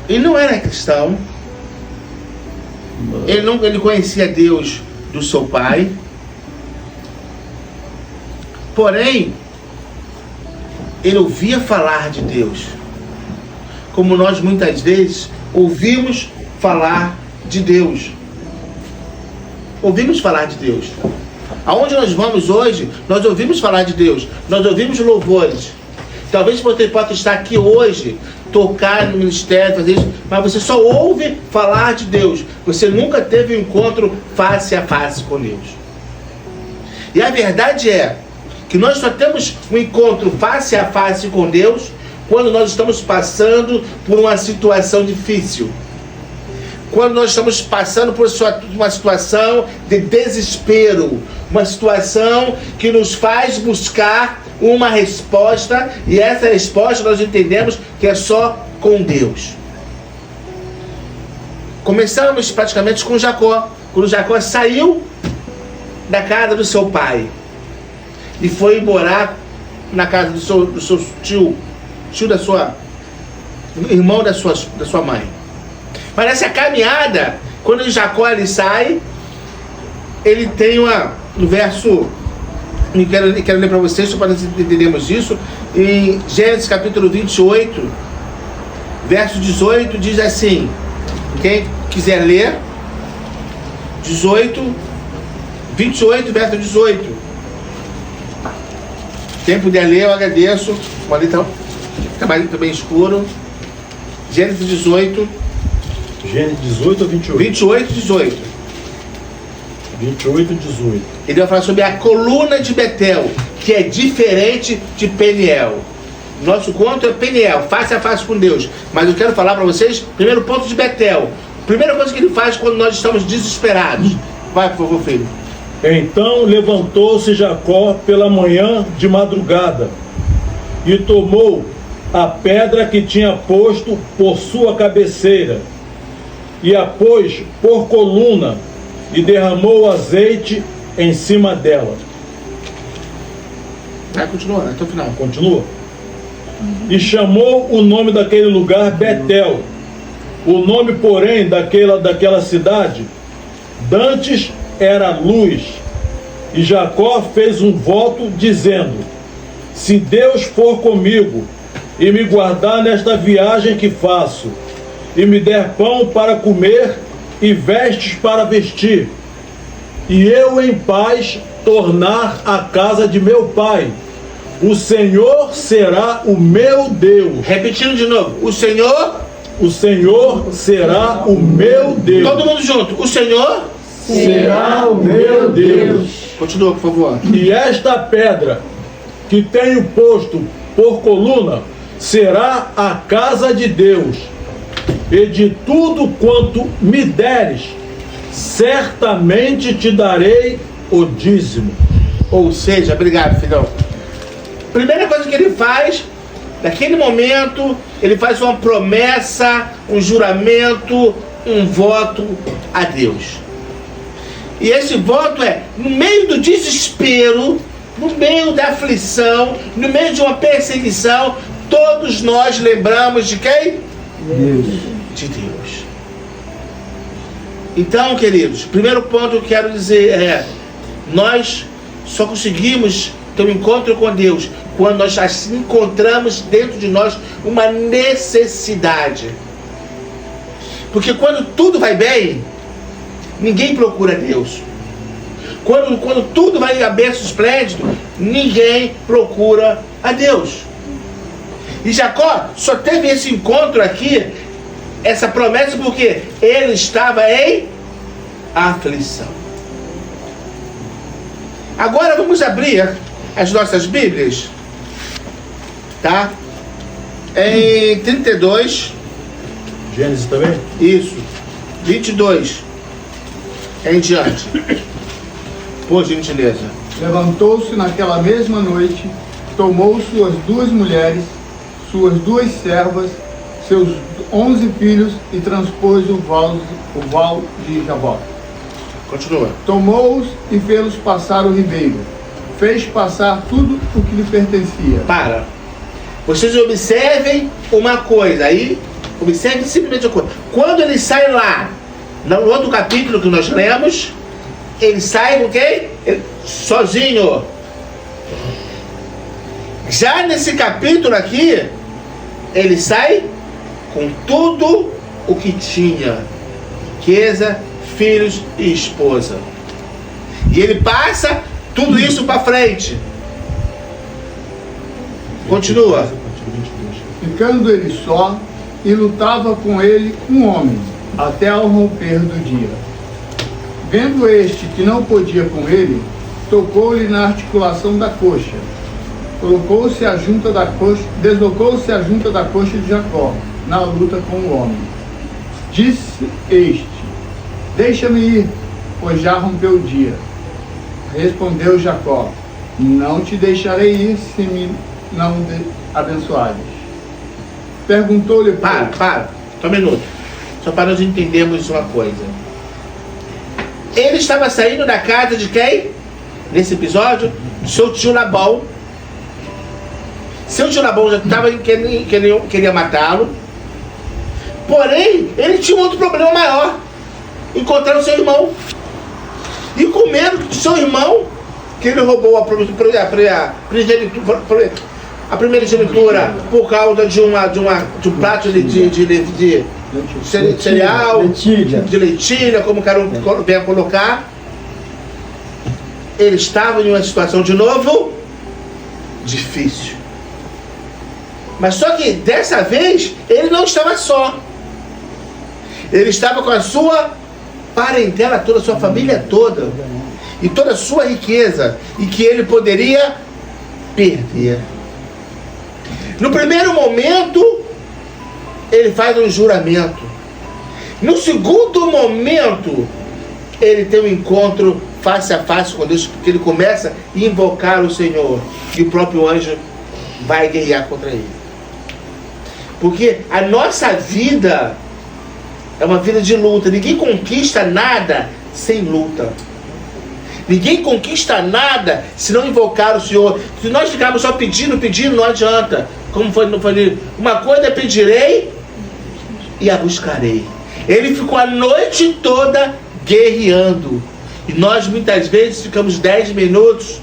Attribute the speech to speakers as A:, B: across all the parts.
A: Ele não era cristão. Ele conhecia Deus do seu pai. Porém, ele ouvia falar de Deus. Como nós muitas vezes ouvimos falar de Deus. Ouvimos falar de Deus. Aonde nós vamos hoje, nós ouvimos falar de Deus. Nós ouvimos louvores. Talvez você possa estar aqui hoje, tocar no ministério, fazer isso, mas você só ouve falar de Deus. Você nunca teve um encontro face a face com Deus. E a verdade é que nós só temos um encontro face a face com Deus quando nós estamos passando por uma situação difícil. Quando nós estamos passando por uma situação de desespero, uma situação que nos faz buscar uma resposta, e essa resposta nós entendemos que é só com Deus. Começamos praticamente com Jacó, quando Jacó saiu da casa do seu pai e foi morar na casa do seu tio da sua irmão da sua mãe. Mas nessa caminhada, quando Jacó ele sai, ele tem no verso, quero ler para vocês, só para nós entendermos isso, em Gênesis capítulo 28, verso 18, diz assim, quem quiser ler, 28, verso 18. Quem puder ler, eu agradeço. Ali está bem escuro. Gênesis 18.
B: Gênesis 18 ou 28?
A: 28, 18.
B: 28 e 18.
A: Ele vai falar sobre a coluna de Betel, que é diferente de Peniel. Nosso conto é Peniel, face a face com Deus. Mas eu quero falar para vocês, primeiro ponto de Betel. Primeira coisa que ele faz quando nós estamos desesperados. Vai, por favor, filho.
B: Então levantou-se Jacó pela manhã de madrugada e tomou a pedra que tinha posto por sua cabeceira e a pôs por coluna e derramou azeite em cima dela.
A: Vai, continua, até o final.
B: Continua. E chamou o nome daquele lugar Betel. O nome, porém, daquela cidade, dantes era Luz. E Jacó fez um voto dizendo: se Deus for comigo e me guardar nesta viagem que faço, e me der pão para comer e vestes para vestir, e eu em paz tornar a casa de meu pai, o Senhor será o meu Deus.
A: Repetindo de novo, o Senhor
B: será o meu Deus.
A: Todo mundo junto, o Senhor
B: será o meu Deus.
A: Continua, por favor.
B: E esta pedra que tenho posto por coluna será a casa de Deus, e de tudo quanto me deres, certamente te darei o dízimo.
A: Ou seja, obrigado, filhão. Primeira coisa que ele faz, naquele momento, ele faz uma promessa, um juramento, um voto a Deus. E esse voto é, no meio do desespero, no meio da aflição, no meio de uma perseguição, todos nós lembramos de quem?
B: Deus.
A: De Deus. Então, queridos, primeiro ponto que eu quero dizer é, nós só conseguimos ter um encontro com Deus quando nós assim encontramos dentro de nós uma necessidade. Porque quando tudo vai bem, ninguém procura Deus. Quando tudo vai a berço esplêndido, ninguém procura a Deus. E Jacó só teve esse encontro aqui, essa promessa, porque ele estava em aflição. Agora vamos abrir as nossas Bíblias, tá? Em 32.
B: Gênesis também?
A: Isso. 22. Em diante. Por gentileza.
C: Levantou-se naquela mesma noite, tomou suas 2 mulheres, suas 2 servas, seus 11 filhos e transpôs o val de Jaboque.
A: Continua.
C: Tomou-os e fê-los passar o ribeiro, fez passar tudo o que lhe pertencia.
A: Para. Vocês observem uma coisa. Aí, observem simplesmente uma coisa. Quando ele sai lá, no outro capítulo que nós lemos, ele sai com quem? Sozinho. Já nesse capítulo aqui, ele sai com tudo o que tinha. Riqueza, filhos e esposa. E ele passa tudo isso para frente. Continua.
C: Ficando ele só, e lutava com ele um homem, até ao romper do dia. Vendo este que não podia com ele, tocou-lhe na articulação da coxa. Deslocou-se a junta da coxa de Jacó, na luta com o homem. Disse este: deixa-me ir, pois já rompeu o dia. Respondeu Jacó: não te deixarei ir se me não abençoares. Perguntou-lhe:
A: Para, só um minuto. Só para nós entendermos uma coisa. Ele estava saindo da casa de quem? Nesse episódio, do seu tio Labão. Seu tio Labão já estava queria matá-lo. Porém, ele tinha um outro problema maior. Encontrar o seu irmão. E com medo do seu irmão, que ele roubou a primogenitura por causa de um prato de cereal, de lentilha, como quero bem colocar. Ele estava em uma situação de novo difícil. Mas só que dessa vez ele não estava só. Ele estava com a sua parentela toda, a sua família toda, e toda a sua riqueza, e que ele poderia perder. No primeiro momento, ele faz um juramento. No segundo momento, ele tem um encontro face a face com Deus, porque ele começa a invocar o Senhor, e o próprio anjo vai guerrear contra ele. Porque a nossa vida é uma vida de luta. Ninguém conquista nada sem luta. Ninguém conquista nada se não invocar o Senhor. Se nós ficarmos só pedindo, não adianta. Como foi no falei, uma coisa pedirei e a buscarei. Ele ficou a noite toda guerreando. E nós muitas vezes ficamos 10 minutos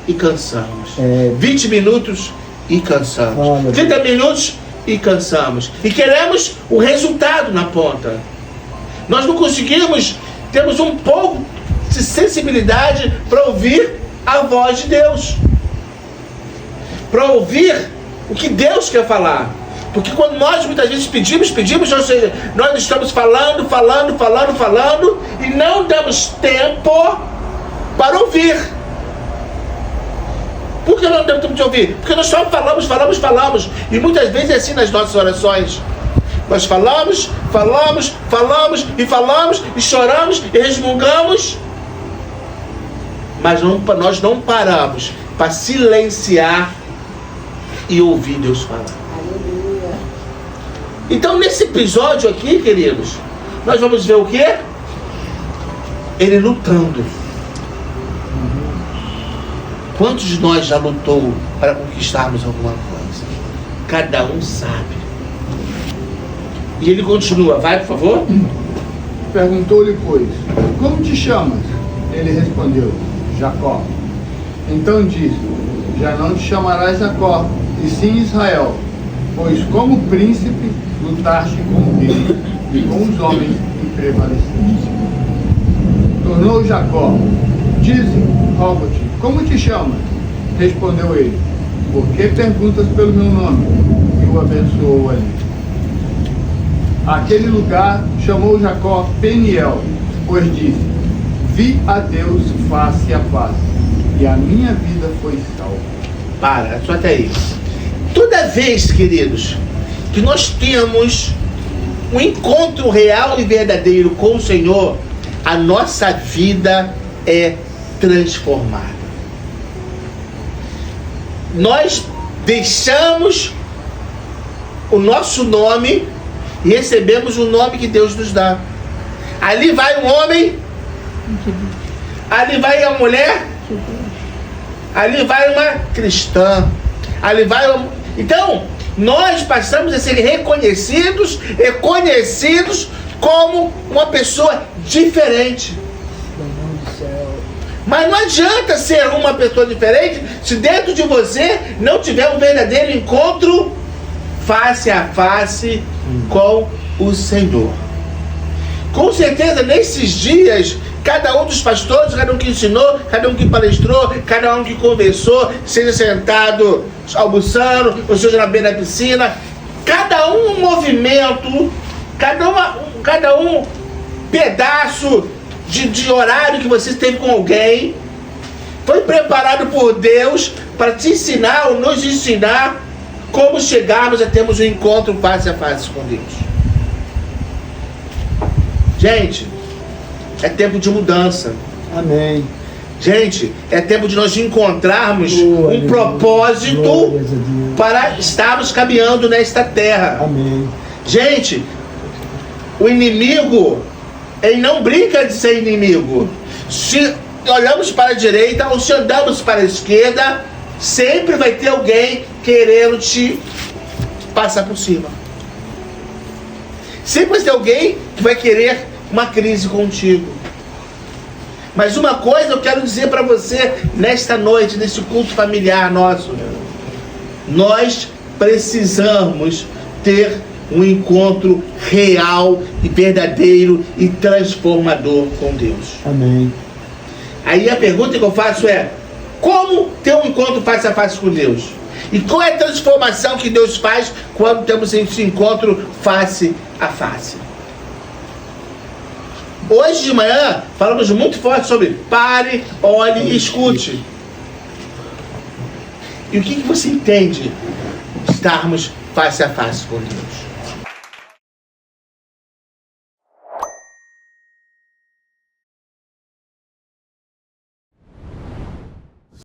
A: e cansamos. 20 minutos e cansamos. 30 minutos e cansamos. E queremos o resultado na ponta. Nós não conseguimos, temos um pouco de sensibilidade para ouvir a voz de Deus. Para ouvir o que Deus quer falar. Porque quando nós muitas vezes pedimos, ou seja, nós estamos falando, e não damos tempo para ouvir. Por que não temos tempo de ouvir? Porque nós só falamos. E muitas vezes é assim nas nossas orações. Nós falamos, e choramos, e resmungamos. Mas nós não paramos para silenciar e ouvir Deus falar. Então nesse episódio aqui, queridos, nós vamos ver o quê? Ele lutando. Quantos de nós já lutou para conquistarmos alguma coisa? Cada um sabe. E ele continua, vai por favor.
C: Perguntou-lhe, pois: como te chamas? Ele respondeu: Jacó. Então disse: já não te chamarás Jacó, e sim Israel, pois como príncipe lutaste com o rei e com os homens e prevaleceste. Tornou Jacó: dize, rogo-te, como te chamas? Respondeu ele: por que perguntas pelo meu nome? E o abençoou ali. Aquele lugar chamou Jacó Peniel, pois disse: vi a Deus face a face, e a minha vida foi salva.
A: Para, só até aí. Toda vez, queridos, que nós temos um encontro real e verdadeiro com o Senhor, a nossa vida é transformada. Nós deixamos o nosso nome e recebemos o nome que Deus nos dá. Ali vai um homem, ali vai a mulher ali vai uma cristã, ali vai uma... Então, nós passamos a ser reconhecidos e conhecidos como uma pessoa diferente. Mas não adianta ser uma pessoa diferente se dentro de você não tiver um verdadeiro encontro face a face com o Senhor. Com certeza, nesses dias, cada um dos pastores, cada um que ensinou, cada um que palestrou, cada um que conversou, seja sentado almoçando, ou seja na beira da piscina, cada um movimento, cada um pedaço de horário que você teve com alguém, foi preparado por Deus para te ensinar ou nos ensinar como chegarmos a termos um encontro face a face com Deus. Gente, é tempo de mudança.
D: Amém.
A: Gente, é tempo de nós encontrarmos um propósito para estarmos caminhando nesta terra.
D: Amém.
A: Gente, o inimigo, ele não brinca de ser inimigo. Se olhamos para a direita ou se andamos para a esquerda, sempre vai ter alguém querendo te passar por cima. Sempre vai ter alguém que vai querer uma crise contigo. Mas uma coisa eu quero dizer para você nesta noite, nesse culto familiar nosso. Nós precisamos ter um encontro real e verdadeiro e transformador com Deus.
D: Amém.
A: Aí a pergunta que eu faço é: como ter um encontro face a face com Deus? E qual é a transformação que Deus faz quando temos esse encontro face a face? Hoje de manhã falamos muito forte sobre pare, olhe e escute. E o que você entende de estarmos face a face com Deus?